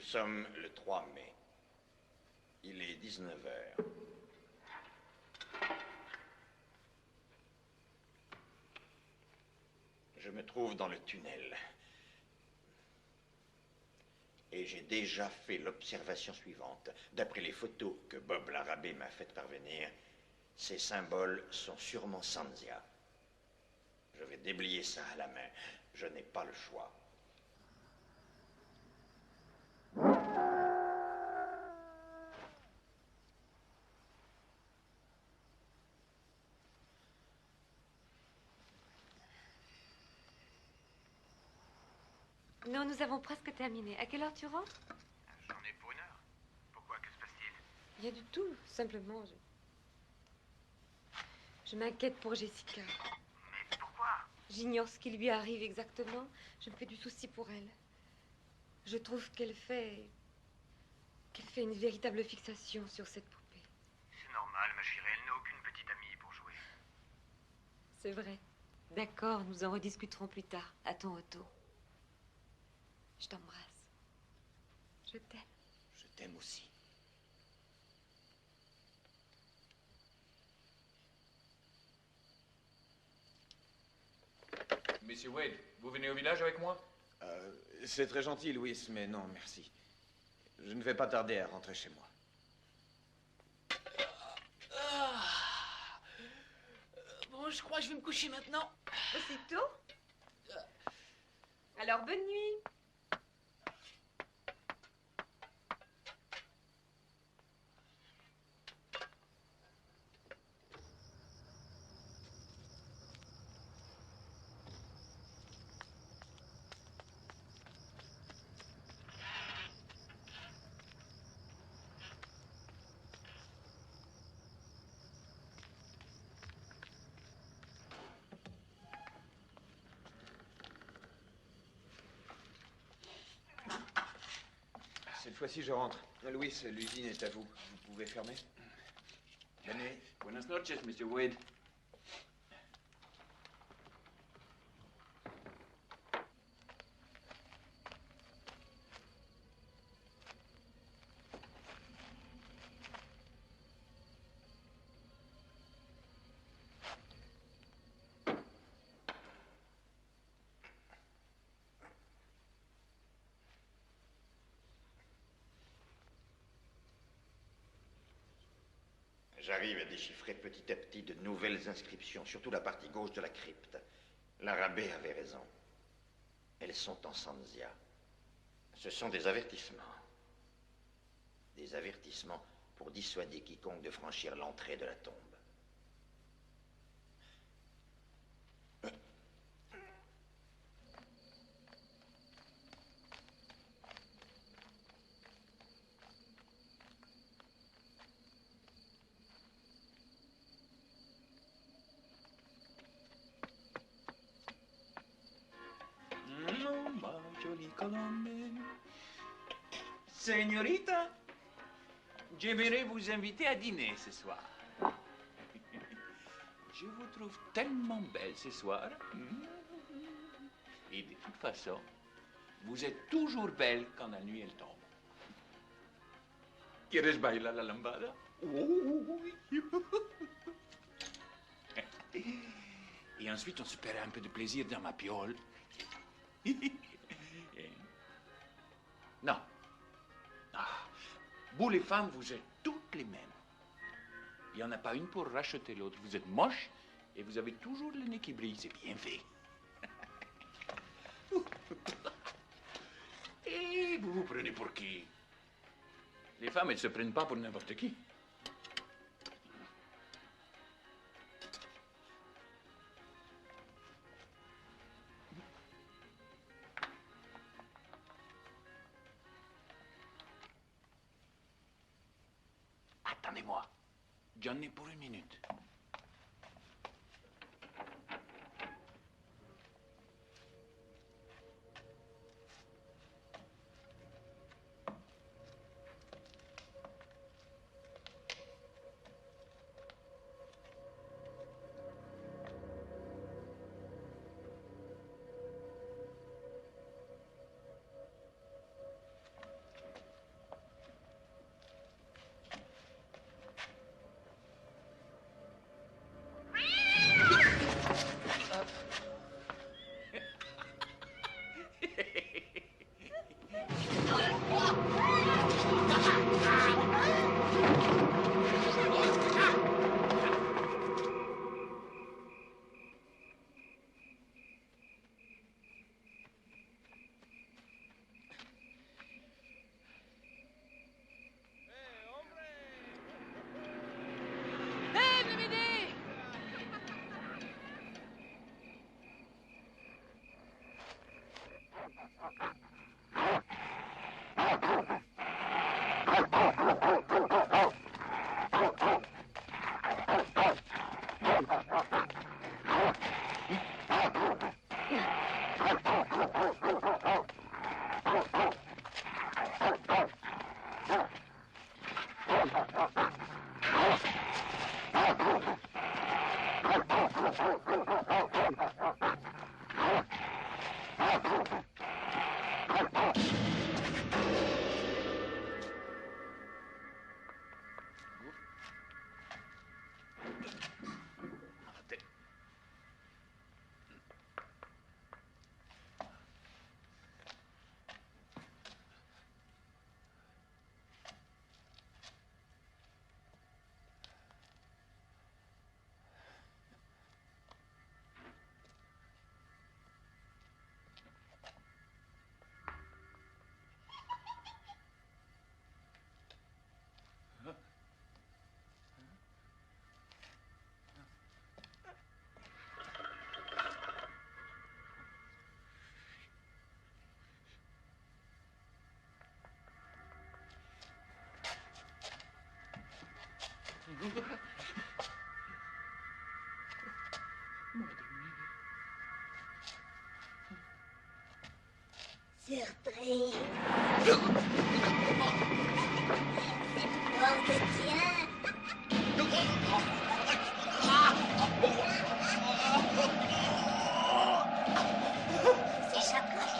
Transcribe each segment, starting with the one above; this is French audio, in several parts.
sommes le 3 mai. Il est 19 heures. Je me trouve dans le tunnel. Et j'ai déjà fait l'observation suivante. D'après les photos que Bob Larrabee m'a fait parvenir, ces symboles sont sûrement Sanzia. Je vais déblayer ça à la main. Je n'ai pas le choix. Non, nous avons presque terminé. À quelle heure tu rentres? J'en ai pour 1 heure. Pourquoi? Que se passe-t-il? Rien du tout. Simplement, je m'inquiète pour Jessica. Mais pourquoi? J'ignore ce qui lui arrive exactement. Je me fais du souci pour elle. Je trouve qu'elle fait une véritable fixation sur cette poupée. C'est normal, ma chérie. Elle n'a aucune petite amie pour jouer. C'est vrai. D'accord, nous en rediscuterons plus tard, à ton retour. Je t'embrasse. Je t'aime. Je t'aime aussi. Monsieur Wade, vous venez au village avec moi? C'est très gentil, Louis, mais non, merci. Je ne vais pas tarder à rentrer chez moi. Bon, je crois que je vais me coucher maintenant. Aussitôt? Alors, bonne nuit. Cette fois-ci, je rentre. Louis, l'usine est à vous. Vous pouvez fermer. Bonne nuit. Buenas noches, Monsieur Wade. J'arrive à déchiffrer petit à petit de nouvelles inscriptions, surtout la partie gauche de la crypte. Larrabee avait raison. Elles sont en Sanzia. Ce sont des avertissements. Des avertissements pour dissuader quiconque de franchir l'entrée de la tombe. Ma jolie colombe. Señorita, j'aimerais vous inviter à dîner ce soir. Je vous trouve tellement belle ce soir. Et de toute façon, vous êtes toujours belle quand la nuit elle tombe. ¿Quieres bailar la lambada? Et ensuite, on se paiera un peu de plaisir dans ma piole. Non. Ah, vous, les femmes, vous êtes toutes les mêmes. Il n'y en a pas une pour racheter l'autre. Vous êtes moche et vous avez toujours le nez qui brille. C'est bien fait. Et vous vous prenez pour qui? Les femmes, elles ne se prennent pas pour n'importe qui. Attendez-moi. J'en ai pour 1 minute. surprise. C'est pour le tien. C'est chocolat.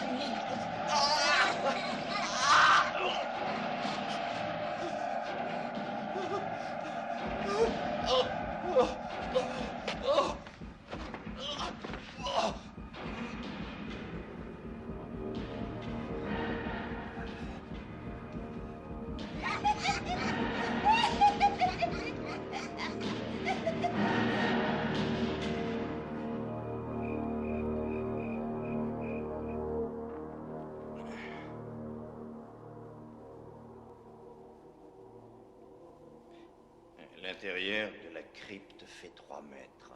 L'intérieur de la crypte fait 3 mètres.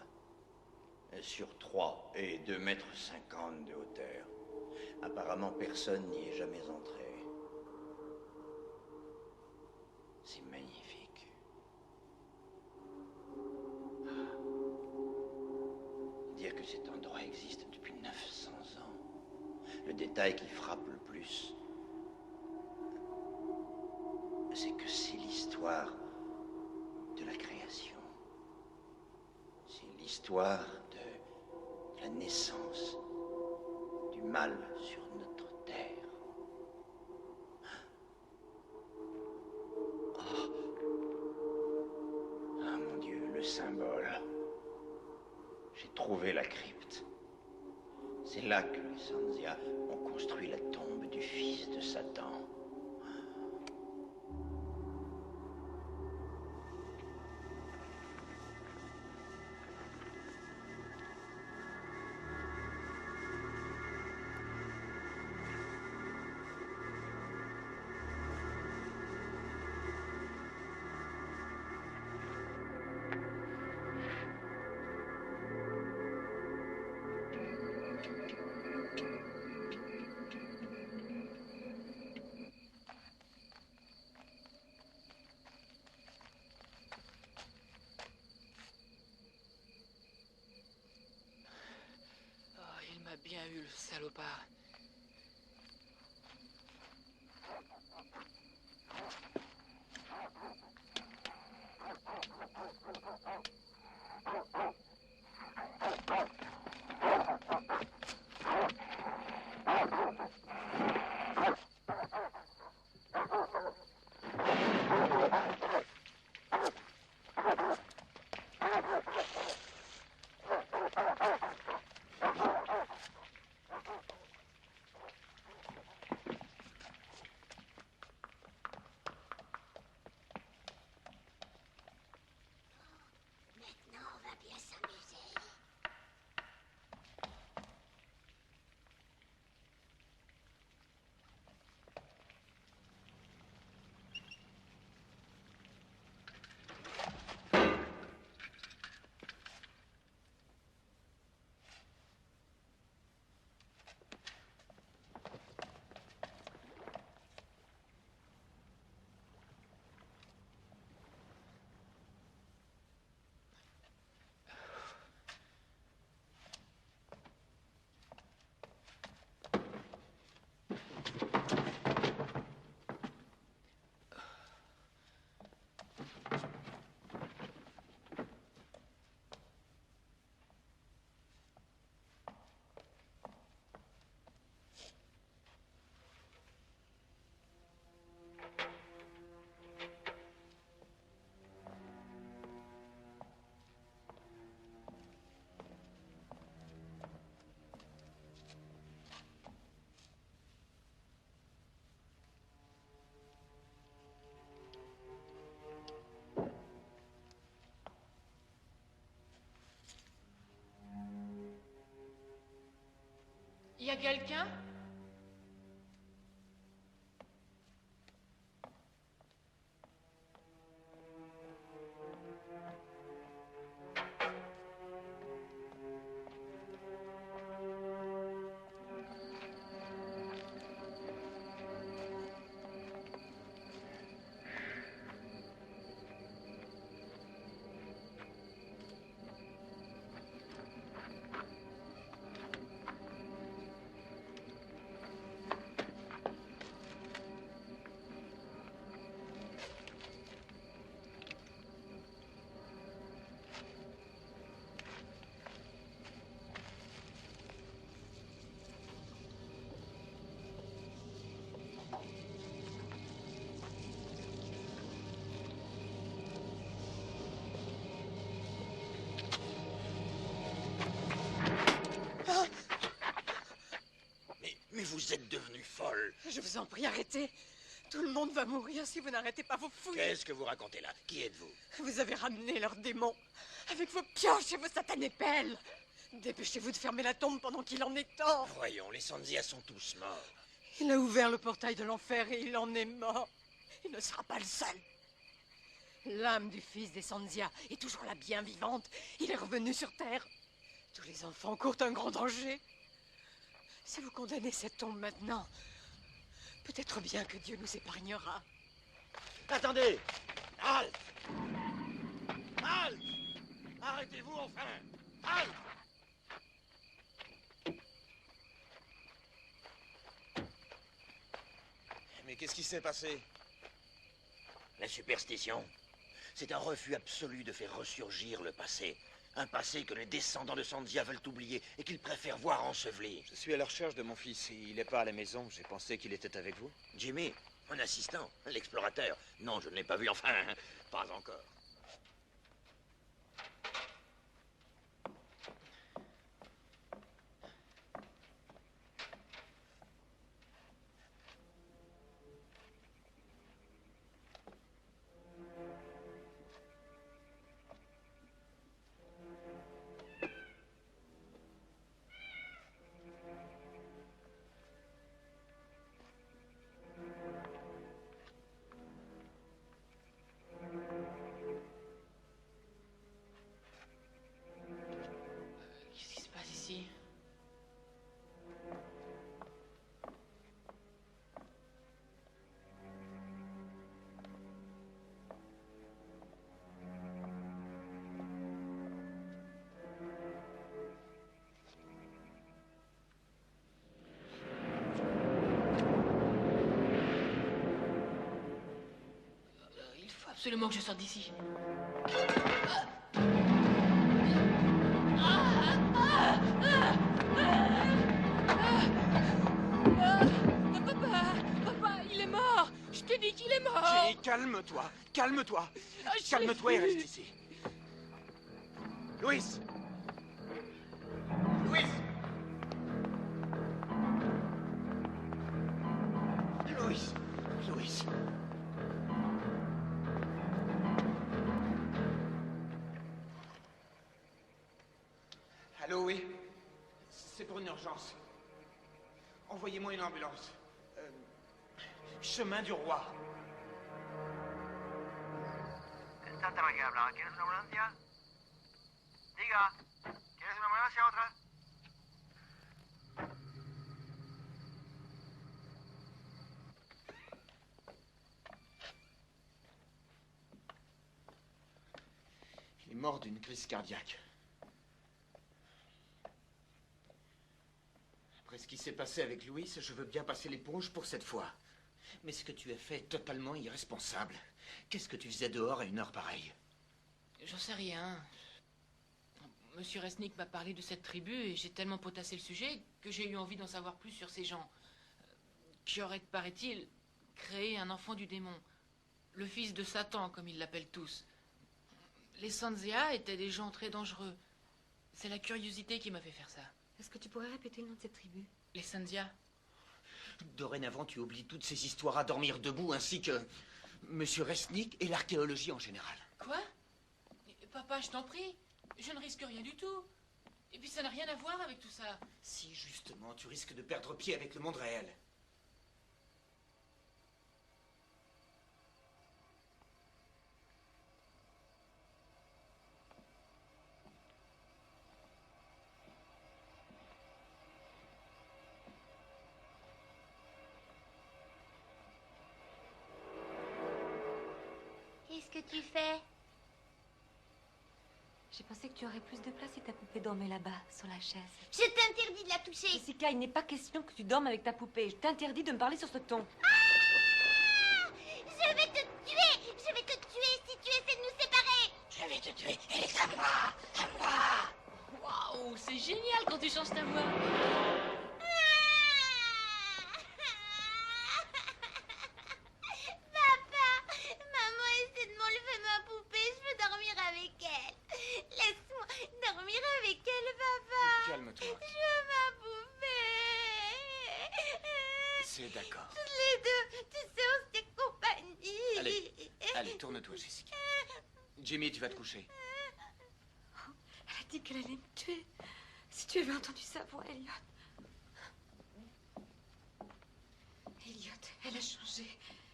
Sur 3 et 2,50 mètres de hauteur. Apparemment, personne n'y est jamais entré. C'est magnifique. Dire que cet endroit existe depuis 900 ans. Le détail qui frappe le plus, c'est que c'est l'histoire de la création. C'est l'histoire de la naissance du mal sur notre terre. Ah mon Dieu, le symbole. J'ai trouvé la crypte. C'est là que les Sanzia ont construit la tombe du fils de Satan. Il m'a bien eu, le salopard. Maintenant, on va bien s'amuser. Y a quelqu'un? Mais vous êtes devenue folle. Je vous en prie, arrêtez. Tout le monde va mourir si vous n'arrêtez pas vos fouilles. Qu'est-ce que vous racontez là? Qui êtes-vous? Vous avez ramené leur démon avec vos pioches et vos satanées pelles. Dépêchez-vous de fermer la tombe pendant qu'il en est temps. Voyons, les Sanzia sont tous morts. Il a ouvert le portail de l'enfer et il en est mort. Il ne sera pas le seul. L'âme du fils des Sanzia est toujours la bien vivante. Il est revenu sur Terre. Tous les enfants courent un grand danger. Si vous condamnez cette tombe maintenant, peut-être bien que Dieu nous épargnera. Attendez! Halte! Halte! Arrêtez-vous enfin! Halte! Mais qu'est-ce qui s'est passé? La superstition, c'est un refus absolu de faire ressurgir le passé. Un passé que les descendants de Sanzia veulent oublier et qu'ils préfèrent voir enseveli. Je suis à la recherche de mon fils. Il n'est pas à la maison. J'ai pensé qu'il était avec vous. Jimmy, mon assistant, l'explorateur. Non, je ne l'ai pas vu, enfin, pas encore. Qu'est-ce qui se passe ici? Il faut absolument que je sorte d'ici. Papa, il est mort. Je t'ai dit qu'il est mort. Jenny, calme-toi. Calme-toi. Je Calme-toi et l'ai reste vu. ici. Louis! Louis! Louis! Louis! Allô, oui? C'est pour une urgence. Envoyez-moi une ambulance. Chemin du Roi. Está hasta la que habla. ¿Quieres una ambulancia? Diga. ¿Quieres una ambulancia o otra? Il est mort d'une crise cardiaque. Après ce qui s'est passé avec Louis, je veux bien passer l'éponge pour cette fois. Mais ce que tu as fait est totalement irresponsable. Qu'est-ce que tu faisais dehors à une heure pareille? J'en sais rien. Monsieur Resnick m'a parlé de cette tribu et j'ai tellement potassé le sujet que j'ai eu envie d'en savoir plus sur ces gens qui auraient, paraît-il, créé un enfant du démon. Le fils de Satan, comme ils l'appellent tous. Les Sanzia étaient des gens très dangereux. C'est la curiosité qui m'a fait faire ça. Est-ce que tu pourrais répéter le nom de cette tribu? Les Sanzia. Dorénavant, tu oublies toutes ces histoires à dormir debout, ainsi que Monsieur Resnick et l'archéologie en général. Quoi? Papa, je t'en prie. Je ne risque rien du tout. Et puis ça n'a rien à voir avec tout ça. Si, justement, tu risques de perdre pied avec le monde réel. Qu'est-ce que tu fais? J'ai pensé que tu aurais plus de place si ta poupée dormait là-bas, sur la chaise. Je t'interdis de la toucher. Jessica, il n'est pas question que tu dormes avec ta poupée. Je t'interdis de me parler sur ce ton. Ah! Je vais te tuer! Je vais te tuer si tu essaies de nous séparer! Je vais te tuer, elle est à moi! À moi! Waouh, c'est génial quand tu changes ta voix. Papa! Maman essaie de m'enlever ma poupée. Je veux dormir avec elle. Laisse-moi dormir avec elle, papa. Calme-toi. Je veux ma poupée. C'est d'accord. Toutes les deux, tu sais, on se fait compagnie. Allez, tourne-toi, Jessica. Jimmy, tu vas te coucher. Elle a dit qu'elle allait me tuer. Si tu avais entendu sa voix, Elliot. Elliot, elle a changé.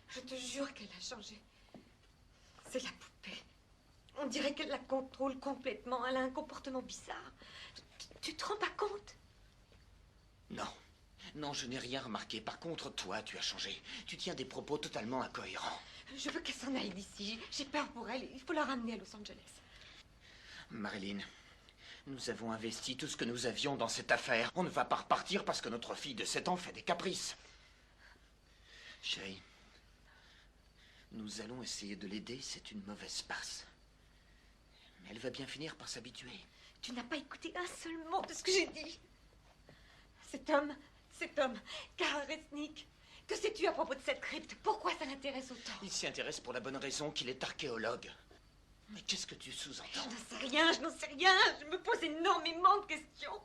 Je te jure qu'elle a changé. C'est la poupée. On dirait qu'elle la contrôle complètement. Elle a un comportement bizarre. Tu te rends pas compte? Non. Non, je n'ai rien remarqué. Par contre, toi, tu as changé. Tu tiens des propos totalement incohérents. Je veux qu'elle s'en aille d'ici. J'ai peur pour elle. Il faut la ramener à Los Angeles. Marilyn, nous avons investi tout ce que nous avions dans cette affaire. On ne va pas repartir parce que notre fille de 7 ans fait des caprices. Chérie, nous allons essayer de l'aider. C'est une mauvaise passe. Mais elle va bien finir par s'habituer. Tu n'as pas écouté un seul mot de ce que j'ai dit. Cet homme, Karl Resnick, que sais-tu à propos de cette crypte? Pourquoi ça l'intéresse autant? Il s'y intéresse pour la bonne raison qu'il est archéologue. Mais qu'est-ce que tu sous-entends? Je n'en sais rien. Je me pose énormément de questions.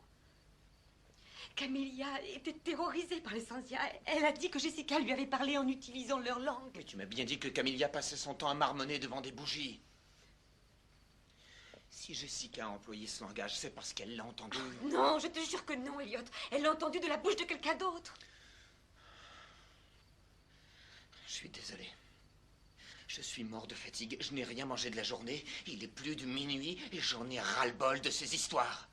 Camilla était terrorisée par les Sanzia. Elle a dit que Jessica lui avait parlé en utilisant leur langue. Mais tu m'as bien dit que Camilla passait son temps à marmonner devant des bougies. Si Jessica a employé ce langage, c'est parce qu'elle l'a entendu. Non, je te jure que non, Elliot. Elle l'a entendu de la bouche de quelqu'un d'autre. Je suis désolé. Je suis mort de fatigue. Je n'ai rien mangé de la journée. Il est plus de minuit et j'en ai ras-le-bol de ces histoires.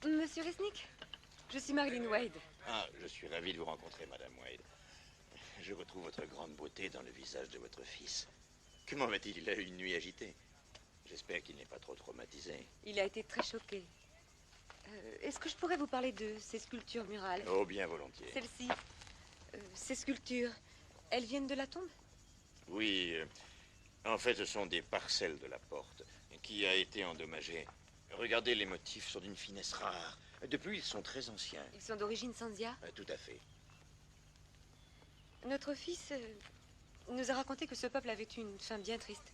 Monsieur Resnick, je suis Marilyn Wade. Ah, je suis ravi de vous rencontrer, Madame Wade. Je retrouve votre grande beauté dans le visage de votre fils. Comment va-t-il? Il a eu une nuit agitée. J'espère qu'il n'est pas trop traumatisé. Il a été très choqué. Est-ce que je pourrais vous parler de ces sculptures murales? Oh, bien volontiers. Celles-ci, ces sculptures, elles viennent de la tombe? Oui, en fait, ce sont des parcelles de la porte qui a été endommagée. Regardez, les motifs sont d'une finesse rare. Depuis, ils sont très anciens. Ils sont d'origine Sanzia? Tout à fait. Notre fils nous a raconté que ce peuple avait eu une fin bien triste.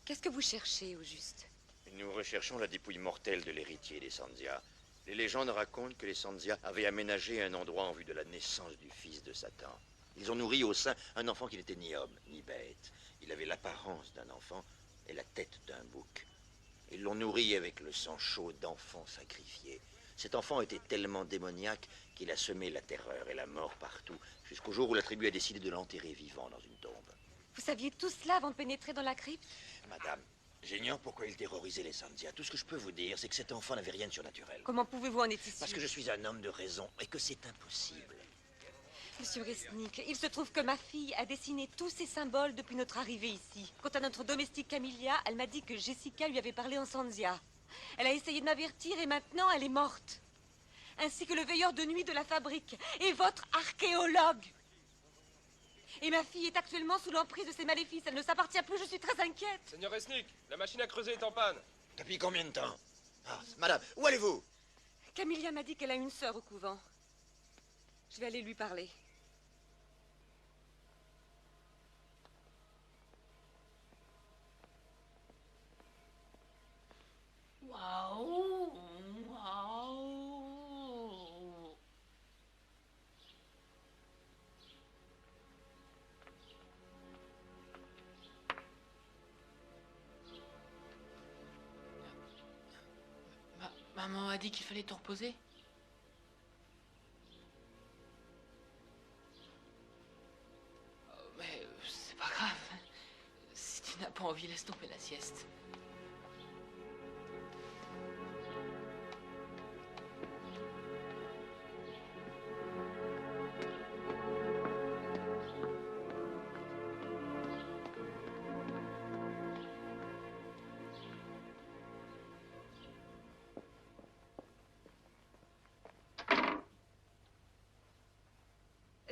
Qu'est-ce que vous cherchez, au juste? Nous recherchons la dépouille mortelle de l'héritier des Sanzia. Les légendes racontent que les Sanzia avaient aménagé un endroit en vue de la naissance du fils de Satan. Ils ont nourri au sein un enfant qui n'était ni homme, ni bête. Il avait l'apparence d'un enfant et la tête d'un bouc. Ils l'ont nourri avec le sang chaud d'enfants sacrifiés. Cet enfant était tellement démoniaque qu'il a semé la terreur et la mort partout, jusqu'au jour où la tribu a décidé de l'enterrer vivant dans une tombe. Vous saviez tout cela avant de pénétrer dans la crypte? Madame, j'ignore pourquoi il terrorisait les Sanzia. Tout ce que je peux vous dire, c'est que cet enfant n'avait rien de surnaturel. Comment pouvez-vous en être sûr? Parce que je suis un homme de raison et que c'est impossible. Monsieur Resnick, il se trouve que ma fille a dessiné tous ces symboles depuis notre arrivée ici. Quant à notre domestique Camilla, elle m'a dit que Jessica lui avait parlé en Sanzia. Elle a essayé de m'avertir et maintenant elle est morte. Ainsi que le veilleur de nuit de la fabrique et votre archéologue. Et ma fille est actuellement sous l'emprise de ces maléfices. Elle ne s'appartient plus, je suis très inquiète. Seigneur Resnick, la machine à creuser est en panne. Depuis combien de temps? Ah, madame, où allez-vous? Camilla m'a dit qu'elle a une sœur au couvent. Je vais aller lui parler. Waouh! Waouh! Maman a dit qu'il fallait te reposer. Mais c'est pas grave. Si tu n'as pas envie, laisse tomber la sieste.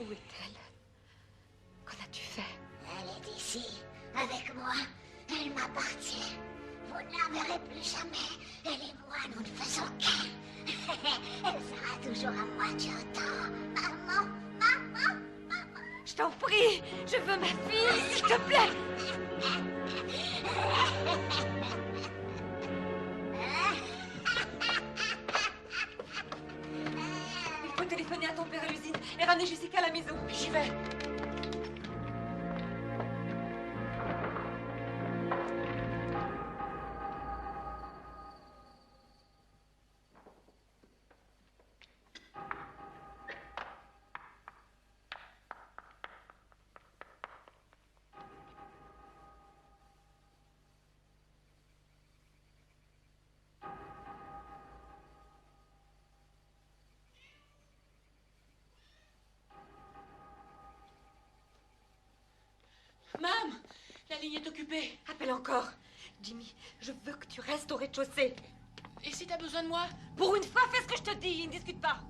Où est-elle? Qu'en as-tu fait? Elle est ici, avec moi. Elle m'appartient. Vous ne la verrez plus jamais. Elle et moi, nous ne faisons qu'un. Elle sera toujours à moi, tu entends? Maman, maman, maman. Je t'en prie, je veux ma fille, s'il te plaît. Il faut téléphoner à ton père à l'usine et ramener Jessica à la maison. J'y vais. Mam, la ligne est occupée. Appelle encore. Jimmy, je veux que tu restes au rez-de-chaussée. Et si t'as besoin de moi? Pour une fois, fais ce que je te dis, ne discute pas.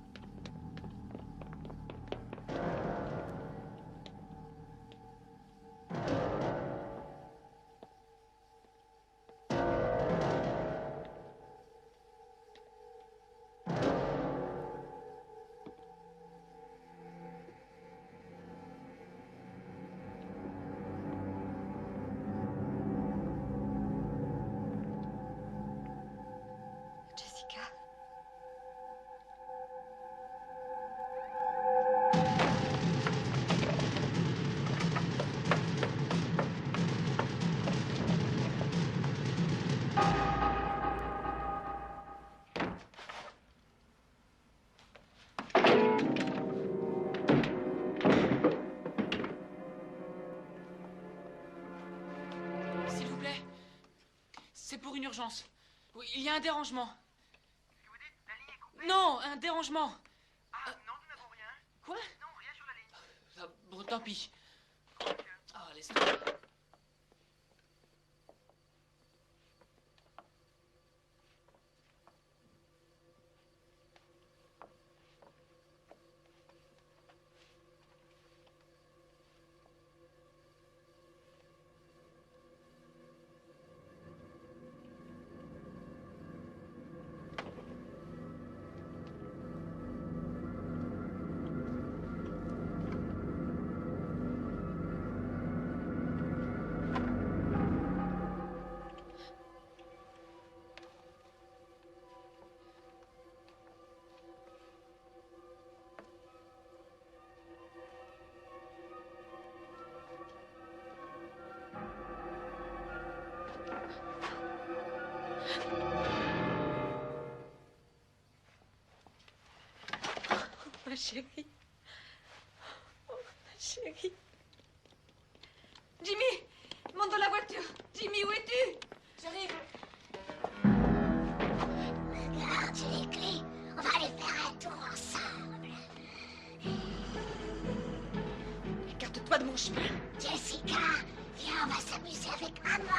Jessica. S'il vous plaît. C'est pour une urgence. Oui, il y a un dérangement. Qu'est-ce que vous dites? La ligne est coupée? Non, un dérangement. Ah, non, nous n'avons rien. Quoi? Non, rien sur la ligne. Ah, bon, tant pis. Ok. Ah, laisse tomber. Ma chérie. Oh, ma chérie. Jimmy, monte dans la voiture. Jimmy, où es-tu? J'arrive. Regarde, j'ai les clés. On va aller faire un tour ensemble. Écarte-toi de mon chemin. Jessica, viens, on va s'amuser avec maman.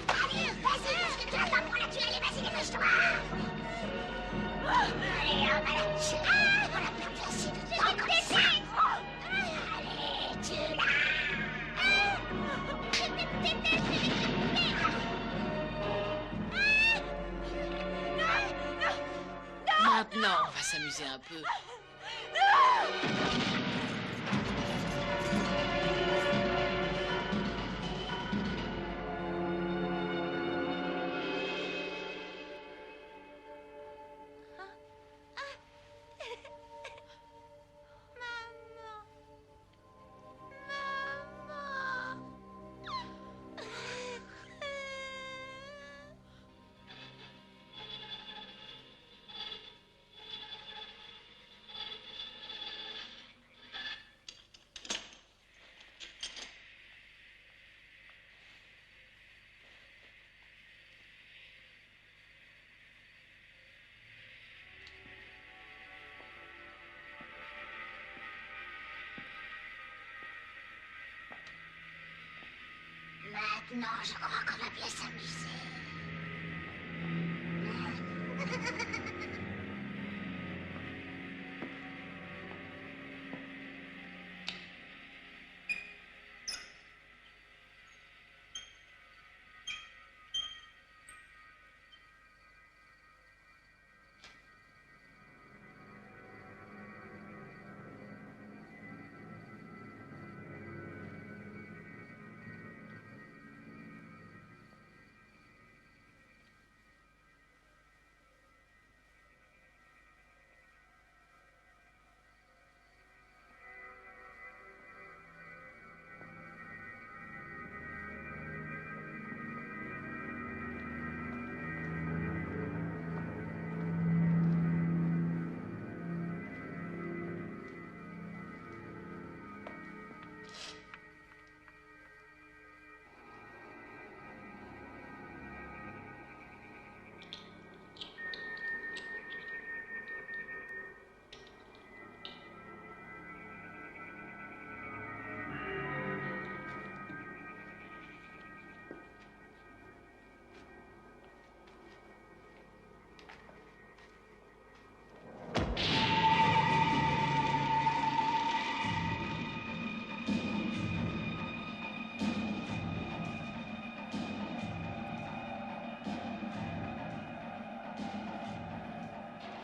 Allez, vas-y, parce que tu vas pas pour la tuer. Allez, vas-y, dépêche-toi. Allez, on va la tuer. On a perdu assez de temps comme ça. Allez, tue-la. Maintenant, on va s'amuser un peu. Maintenant, je crois qu'on va bien s'amuser.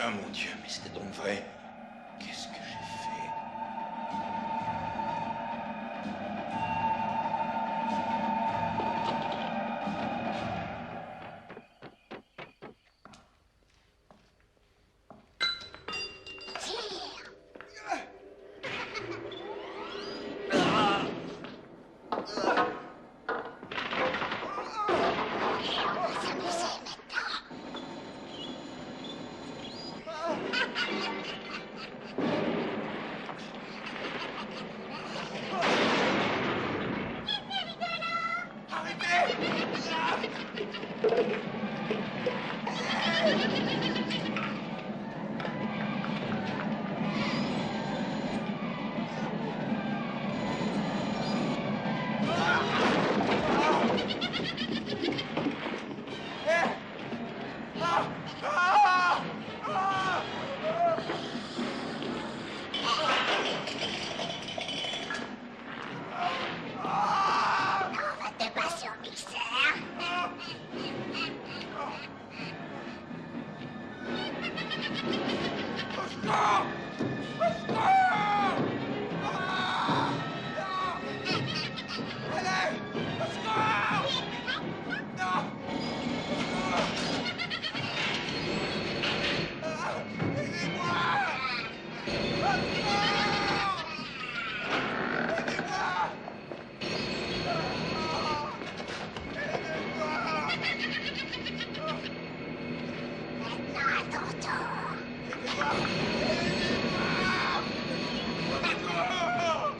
Ah mon Dieu, mais c'était donc vrai. Qu'est-ce que j'ai fait?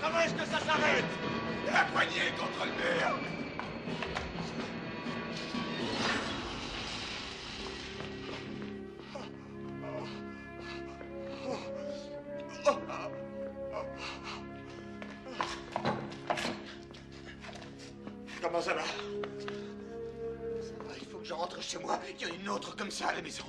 Comment est-ce que ça s'arrête? La poignée contre le mur! Comment ça va? Ça va, il faut que je rentre chez moi. Il y en a une autre comme ça à la maison.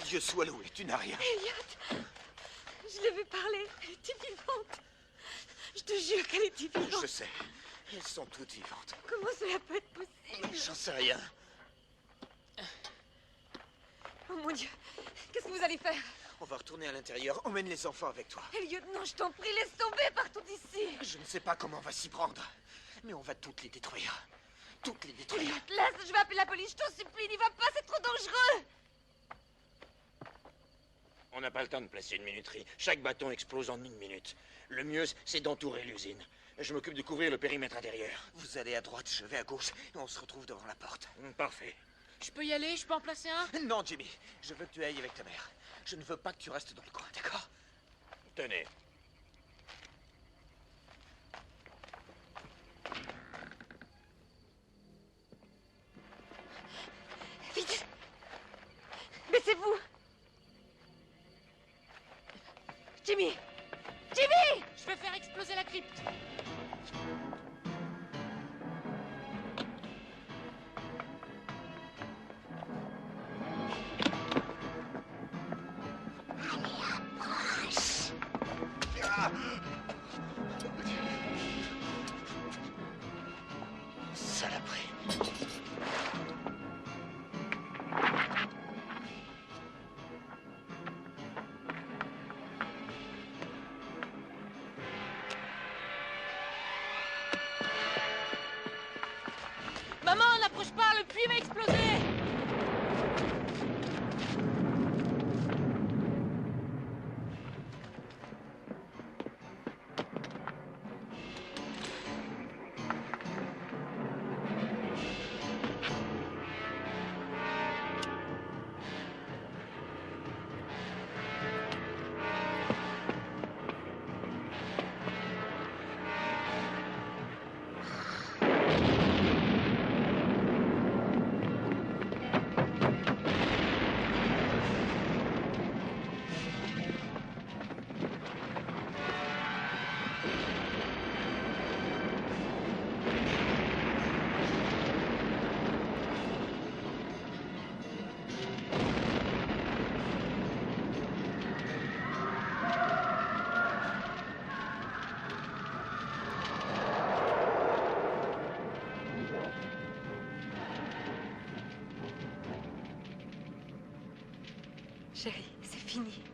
Dieu soit loué, tu n'as rien. Elliot, je l'ai vu parler. Elle était vivante. Je te jure qu'elle était vivante. Je sais. Elles sont toutes vivantes. Comment cela peut être possible? J'en sais rien. Oh mon Dieu, qu'est-ce que vous allez faire? On va retourner à l'intérieur. Emmène les enfants avec toi. Elliot, non, je t'en prie, laisse tomber partout d'ici. Je ne sais pas comment on va s'y prendre, mais on va toutes les détruire. Toutes les détruire. Elliot, laisse, je vais appeler la police, je t'en supplie, n'y va pas, c'est trop dangereux. On n'a pas le temps de placer une minuterie. Chaque bâton explose en 1 minute. Le mieux, c'est d'entourer l'usine. Je m'occupe de couvrir le périmètre intérieur. Vous allez à droite, je vais à gauche, et on se retrouve devant la porte. Parfait. Je peux y aller? Je peux en placer un? Non, Jimmy, je veux que tu ailles avec ta mère. Je ne veux pas que tu restes dans le coin, d'accord? Tenez. Vite. Baissez-vous. Jimmy! Jimmy! Je vais faire exploser la crypte. Saloperie. Maman, n'approche pas, le puits va exploser. Chérie, c'est fini.